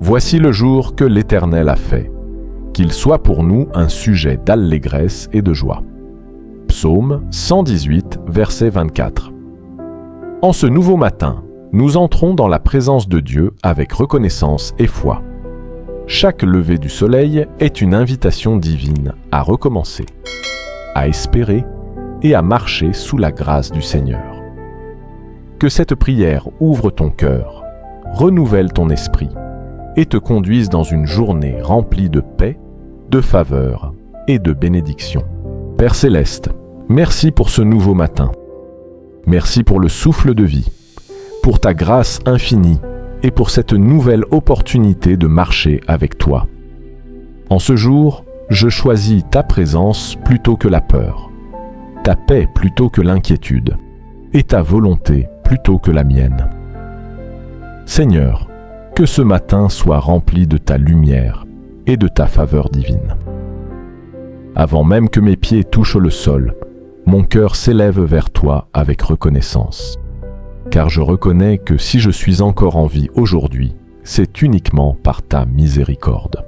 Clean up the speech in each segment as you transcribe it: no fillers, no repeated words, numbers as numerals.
Voici le jour que l'Éternel a fait. Qu'il soit pour nous un sujet d'allégresse et de joie. Psaume 118, verset 24. En ce nouveau matin, nous entrons dans la présence de Dieu avec reconnaissance et foi. Chaque lever du soleil est une invitation divine à recommencer, à espérer et à marcher sous la grâce du Seigneur. Que cette prière ouvre ton cœur, renouvelle ton esprit et te conduise dans une journée remplie de paix, de faveur et de bénédiction. Père Céleste, merci pour ce nouveau matin. Merci pour le souffle de vie, pour ta grâce infinie et pour cette nouvelle opportunité de marcher avec toi. En ce jour, je choisis ta présence plutôt que la peur, ta paix plutôt que l'inquiétude et ta volonté plutôt que la mienne. Seigneur, que ce matin soit rempli de ta lumière et de ta faveur divine. Avant même que mes pieds touchent le sol, mon cœur s'élève vers toi avec reconnaissance. Car je reconnais que si je suis encore en vie aujourd'hui, c'est uniquement par ta miséricorde.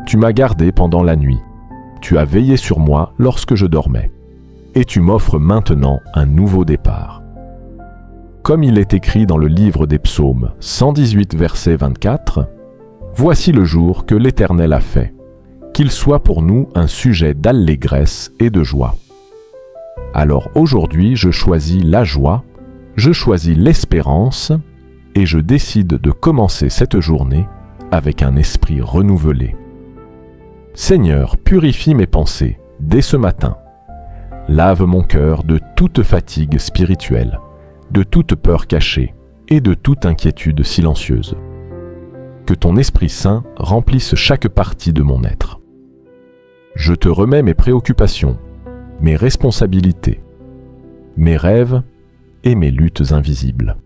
Tu m'as gardé pendant la nuit, tu as veillé sur moi lorsque je dormais, et tu m'offres maintenant un nouveau départ. Comme il est écrit dans le livre des Psaumes 118, verset 24, « Voici le jour que l'Éternel a fait, qu'il soit pour nous un sujet d'allégresse et de joie. » Alors aujourd'hui, je choisis la joie, je choisis l'espérance et je décide de commencer cette journée avec un esprit renouvelé. Seigneur, purifie mes pensées dès ce matin. Lave mon cœur de toute fatigue spirituelle, de toute peur cachée et de toute inquiétude silencieuse. Que ton Esprit Saint remplisse chaque partie de mon être. Je te remets mes préoccupations, mes responsabilités, mes rêves et mes luttes invisibles.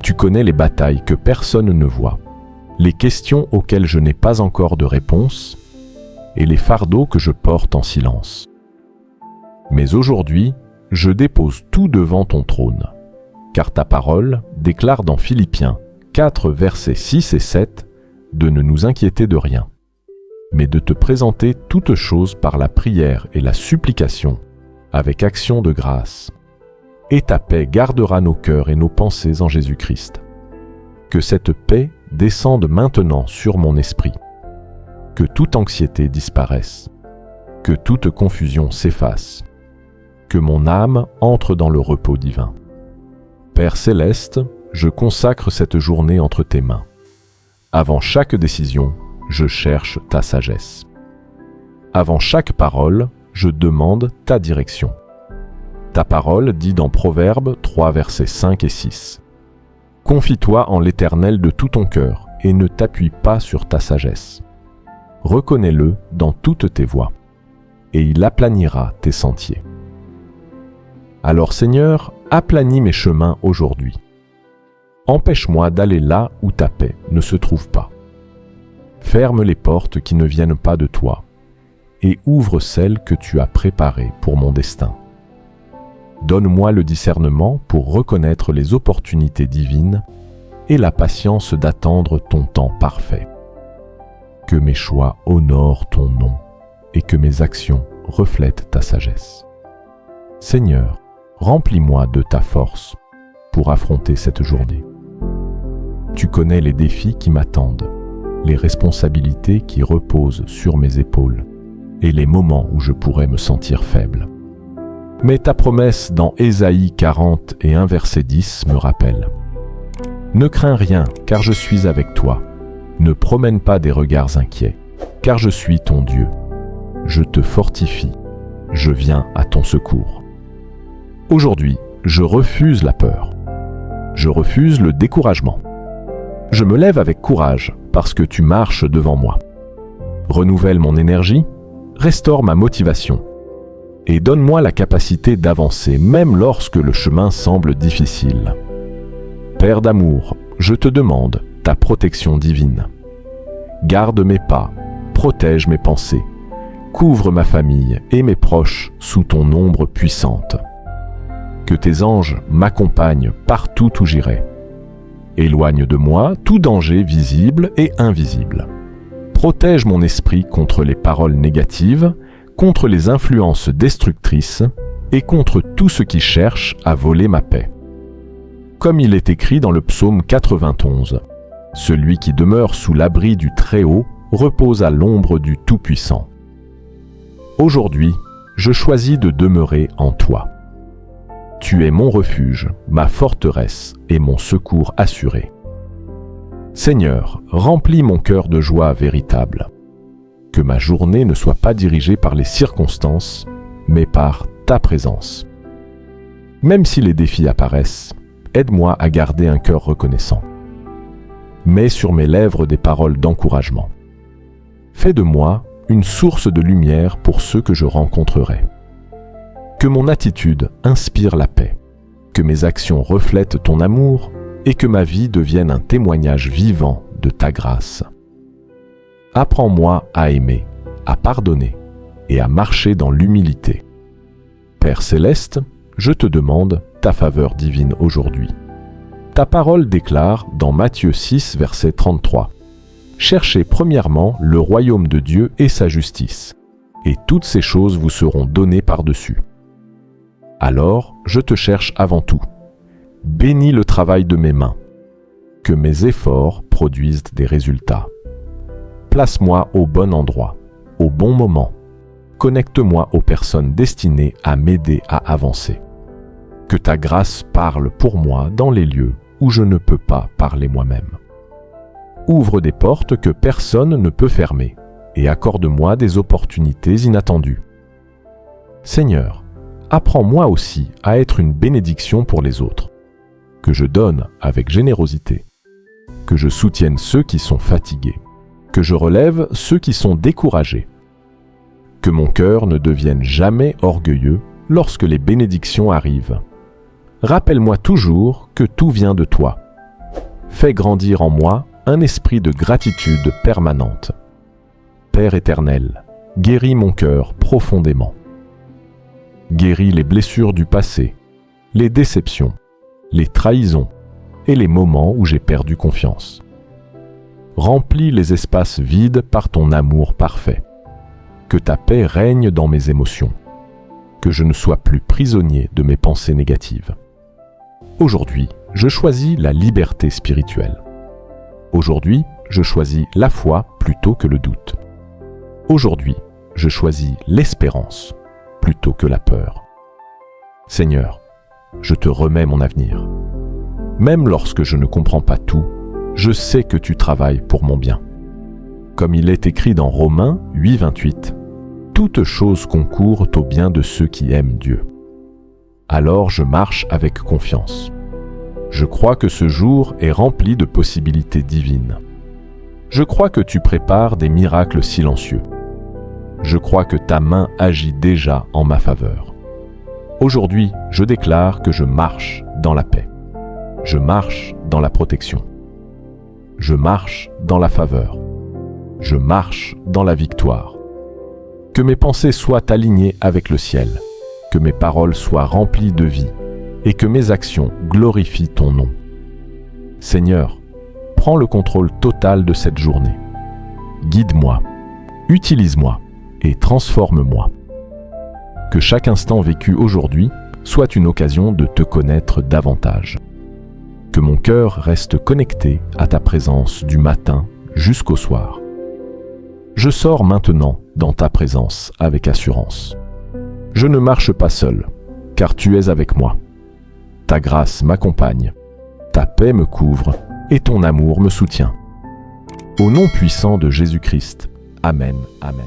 Tu connais les batailles que personne ne voit, les questions auxquelles je n'ai pas encore de réponse et les fardeaux que je porte en silence. Mais aujourd'hui, je dépose tout devant ton trône, car ta parole déclare dans Philippiens 4, versets 6 et 7 de ne nous inquiéter de rien, mais de te présenter toutes choses par la prière et la supplication, avec action de grâce. Et ta paix gardera nos cœurs et nos pensées en Jésus-Christ. Que cette paix descende maintenant sur mon esprit. Que toute anxiété disparaisse. Que toute confusion s'efface. Que mon âme entre dans le repos divin. Père Céleste, je consacre cette journée entre tes mains. Avant chaque décision, je cherche ta sagesse. Avant chaque parole, je demande ta direction. Ta parole dit dans Proverbes 3, versets 5 et 6. Confie-toi en l'Éternel de tout ton cœur et ne t'appuie pas sur ta sagesse. Reconnais-le dans toutes tes voies, et il aplanira tes sentiers. Alors Seigneur, aplanis mes chemins aujourd'hui. Empêche-moi d'aller là où ta paix ne se trouve pas. Ferme les portes qui ne viennent pas de toi, et ouvre celles que tu as préparées pour mon destin. Donne-moi le discernement pour reconnaître les opportunités divines et la patience d'attendre ton temps parfait. Que mes choix honorent ton nom et que mes actions reflètent ta sagesse. Seigneur, remplis-moi de ta force pour affronter cette journée. Tu connais les défis qui m'attendent, les responsabilités qui reposent sur mes épaules et les moments où je pourrais me sentir faible. Mais ta promesse dans Ésaïe 40 et 1 verset 10 me rappelle. Ne crains rien, car je suis avec toi. Ne promène pas des regards inquiets, car je suis ton Dieu. Je te fortifie, je viens à ton secours. Aujourd'hui, je refuse la peur. Je refuse le découragement. Je me lève avec courage parce que tu marches devant moi. Renouvelle mon énergie, restaure ma motivation et donne-moi la capacité d'avancer même lorsque le chemin semble difficile. Père d'amour, je te demande ta protection divine. Garde mes pas, protège mes pensées, couvre ma famille et mes proches sous ton ombre puissante. Que tes anges m'accompagnent partout où j'irai Éloigne de moi tout danger visible et invisible. Protège mon esprit contre les paroles négatives, contre les influences destructrices et contre tout ce qui cherche à voler ma paix. Comme il est écrit dans le psaume 91, « Celui qui demeure sous l'abri du Très-Haut repose à l'ombre du Tout-Puissant. » Aujourd'hui, je choisis de demeurer en toi. Tu es mon refuge, ma forteresse et mon secours assuré. Seigneur, remplis mon cœur de joie véritable. Que ma journée ne soit pas dirigée par les circonstances, mais par ta présence. Même si les défis apparaissent, aide-moi à garder un cœur reconnaissant. Mets sur mes lèvres des paroles d'encouragement. Fais de moi une source de lumière pour ceux que je rencontrerai. Que mon attitude inspire la paix, que mes actions reflètent ton amour et que ma vie devienne un témoignage vivant de ta grâce. Apprends-moi à aimer, à pardonner et à marcher dans l'humilité. Père céleste, je te demande ta faveur divine aujourd'hui. Ta parole déclare dans Matthieu 6, verset 33, « Cherchez premièrement le royaume de Dieu et sa justice, et toutes ces choses vous seront données par-dessus. » Alors, je te cherche avant tout. Bénis le travail de mes mains. Que mes efforts produisent des résultats. Place-moi au bon endroit, au bon moment. Connecte-moi aux personnes destinées à m'aider à avancer. Que ta grâce parle pour moi dans les lieux où je ne peux pas parler moi-même. Ouvre des portes que personne ne peut fermer et accorde-moi des opportunités inattendues. Seigneur, apprends-moi aussi à être une bénédiction pour les autres, que je donne avec générosité, que je soutienne ceux qui sont fatigués, que je relève ceux qui sont découragés, que mon cœur ne devienne jamais orgueilleux lorsque les bénédictions arrivent. Rappelle-moi toujours que tout vient de toi. Fais grandir en moi un esprit de gratitude permanente. Père éternel, guéris mon cœur profondément. Guéris les blessures du passé, les déceptions, les trahisons et les moments où j'ai perdu confiance. Remplis les espaces vides par ton amour parfait. Que ta paix règne dans mes émotions. Que je ne sois plus prisonnier de mes pensées négatives. Aujourd'hui, je choisis la liberté spirituelle. Aujourd'hui, je choisis la foi plutôt que le doute. Aujourd'hui, je choisis l'espérance plutôt que la peur. Seigneur, je te remets mon avenir. Même lorsque je ne comprends pas tout, je sais que tu travailles pour mon bien. Comme il est écrit dans Romains 8, 28, « Toutes choses concourent au bien de ceux qui aiment Dieu. » Alors je marche avec confiance. Je crois que ce jour est rempli de possibilités divines. Je crois que tu prépares des miracles silencieux. Je crois que ta main agit déjà en ma faveur. Aujourd'hui, je déclare que je marche dans la paix. Je marche dans la protection. Je marche dans la faveur. Je marche dans la victoire. Que mes pensées soient alignées avec le ciel, que mes paroles soient remplies de vie et que mes actions glorifient ton nom. Seigneur, prends le contrôle total de cette journée. Guide-moi, utilise-moi et transforme-moi. Que chaque instant vécu aujourd'hui soit une occasion de te connaître davantage. Que mon cœur reste connecté à ta présence du matin jusqu'au soir. Je sors maintenant dans ta présence avec assurance. Je ne marche pas seul, car tu es avec moi. Ta grâce m'accompagne, ta paix me couvre et ton amour me soutient. Au nom puissant de Jésus-Christ, Amen, Amen.